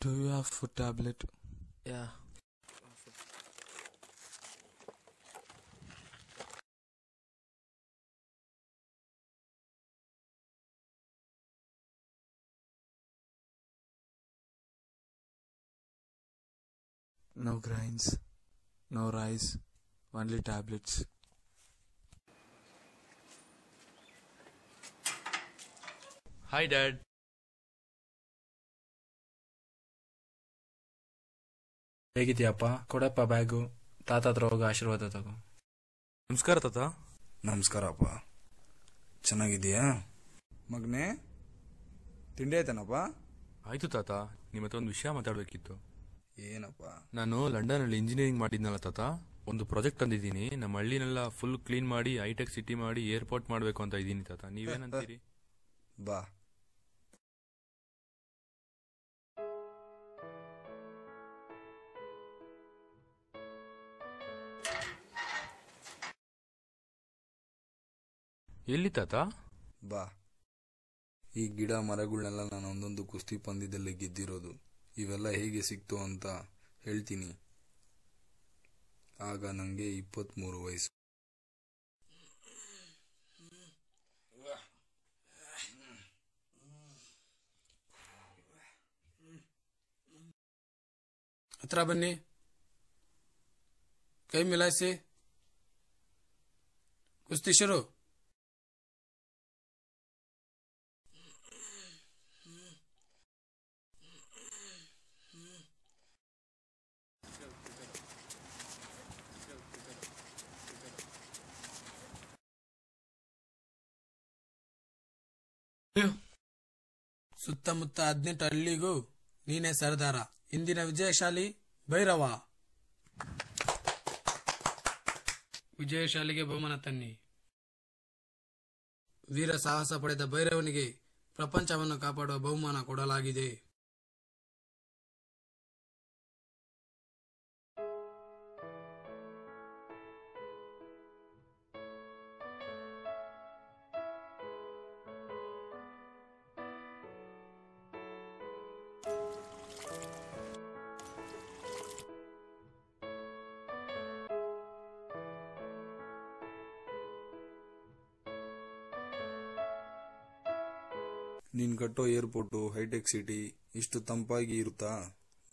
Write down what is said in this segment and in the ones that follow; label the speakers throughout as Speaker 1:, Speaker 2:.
Speaker 1: Do you have food tablet?
Speaker 2: Yeah.
Speaker 1: No grains, no rice, only tablets.
Speaker 3: Hi, Dad.
Speaker 4: ಹೇಗಿದ್ಯಪ್ಪ? ಕೊಡಪ್ಪ bag. ತಾತ ಹತ್ರ ಹೋಗಿ ಆಶೀರ್ವಾದ ತಗೋ.
Speaker 3: ನಮಸ್ಕಾರ ತಾತ.
Speaker 5: ನಮಸ್ಕಾರಪ್ಪ. ಚೆನ್ನಾಗಿದೀಯಾ ಮಗನೇ? ತಿಂಡಿ ಆಯ್ತಾನಪ್ಪ?
Speaker 3: ಆಯ್ತು ತಾತ, ನಿಮ್ಮ ಹತ್ರ ಒಂದು ವಿಷಯ ಮಾತಾಡಬೇಕಿತ್ತು.
Speaker 5: ಏನಪ್ಪ?
Speaker 3: ನಾನು ಲಂಡನ್ನಲ್ಲಿ ಇಂಜಿನಿಯರಿಂಗ್ ಮಾಡಿದ್ನಲ್ಲ ತಾತ, ಒಂದು ಪ್ರಾಜೆಕ್ಟ್ ತಂದಿದ್ದೀನಿ. ನಮ್ಮ ಹಳ್ಳಿನೆಲ್ಲ ಫುಲ್ ಕ್ಲೀನ್ ಮಾಡಿ ಹೈಟೆಕ್ ಸಿಟಿ ಮಾಡಿ ಏರ್ಪೋರ್ಟ್ ಮಾಡಬೇಕು ಅಂತ ಇದ್ದೀನಿ ತಾತ. ನೀವೇನಂತೀರಿ?
Speaker 5: ಬಾ.
Speaker 3: ಎಲ್ಲಿ ತಾತ?
Speaker 5: ಬಾ. ಈ ಗಿಡ ಮರಗಳನ್ನೆಲ್ಲ ನಾನು ಒಂದೊಂದು ಕುಸ್ತಿ ಪಂದ್ಯದಲ್ಲಿ ಗೆದ್ದಿರೋದು. ಇವೆಲ್ಲ ಹೇಗೆ ಸಿಕ್ತು ಅಂತ ಹೇಳ್ತೀನಿ. ಆಗ ನನಗೆ 23 ವಯಸ್ಸು.
Speaker 6: ಹತ್ರ ಬನ್ನಿ, ಕೈ ಮಿಲಾಯಿಸಿ, ಕುಸ್ತಿ ಶುರು. ಸುತ್ತಮುತ್ತ 18 ಹಳ್ಳಿಗೂ ನೀನೇ ಸರದಾರ. ಇಂದಿನ ವಿಜಯಶಾಲಿ ಭೈರವ. ವಿಜಯಶಾಲಿಗೆ ಬಹುಮಾನ ತನ್ನಿ. ವೀರ ಸಾಹಸ ಪಡೆದ ಭೈರವನಿಗೆ ಪ್ರಪಂಚವನ್ನು ಕಾಪಾಡುವ ಬಹುಮಾನ ಕೊಡಲಾಗಿದೆ.
Speaker 5: ನೀನ್ ಕಟ್ಟೋ ಏರ್ಪೋರ್ಟು, ಹೈಟೆಕ್ ಸಿಟಿ ಇಷ್ಟು ತಂಪಾಗಿ ಇರುತ್ತಾ?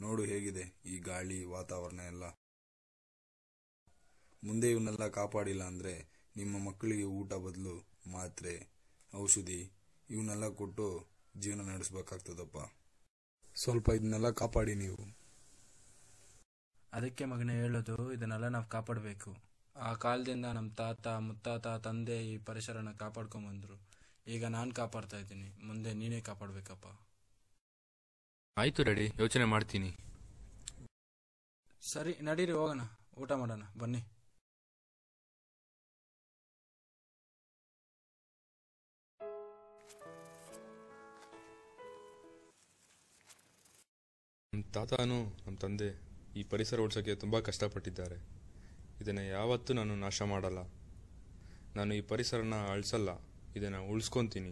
Speaker 5: ನೋಡು ಹೇಗಿದೆ ಈ ಗಾಳಿ, ವಾತಾವರಣ ಎಲ್ಲ. ಮುಂದೆ ಇವನ್ನೆಲ್ಲ ಕಾಪಾಡಿಲ್ಲ ಅಂದ್ರೆ ನಿಮ್ಮ ಮಕ್ಕಳಿಗೆ ಊಟ ಬದಲು ಮಾತ್ರೆ, ಔಷಧಿ ಇವನ್ನೆಲ್ಲ ಕೊಟ್ಟು ಜೀವನ ನಡೆಸಬೇಕಾಗ್ತದಪ್ಪ. ಸ್ವಲ್ಪ ಇದನ್ನೆಲ್ಲ ಕಾಪಾಡಿ ನೀವು.
Speaker 4: ಅದಕ್ಕೆ ಮಗನೇ ಹೇಳೋದು, ಇದನ್ನೆಲ್ಲ ನಾವು ಕಾಪಾಡಬೇಕು. ಆ ಕಾಲದಿಂದ ನಮ್ಮ ತಾತ ಮುತ್ತಾತ ತಂದೆ ಈ ಪರಿಸರನ ಕಾಪಾಡ್ಕೊಂಬಂದ್ರು. ಈಗ ನಾನು ಕಾಪಾಡ್ತಾ ಇದ್ದೀನಿ, ಮುಂದೆ ನೀನೇ ಕಾಪಾಡ್ಬೇಕಪ್ಪ.
Speaker 3: ಆಯ್ತು ಡ್ಯಾಡಿ, ಯೋಚನೆ ಮಾಡ್ತೀನಿ.
Speaker 4: ಸರಿ ನಡೀರಿ, ಹೋಗೋಣ, ಊಟ ಮಾಡೋಣ ಬನ್ನಿ.
Speaker 3: ನಮ್ಮ ತಾತನೂ ನಮ್ಮ ತಂದೆ ಈ ಪರಿಸರ ಉಳಿಸೋಕ್ಕೆ ತುಂಬ ಕಷ್ಟಪಟ್ಟಿದ್ದಾರೆ. ಇದನ್ನು ಯಾವತ್ತೂ ನಾನು ನಾಶ ಮಾಡಲ್ಲ. ನಾನು ಈ ಪರಿಸರನ ಅಳಿಸಲ್ಲ, ಇದನ್ನು ಉಳಿಸ್ಕೊತೀನಿ.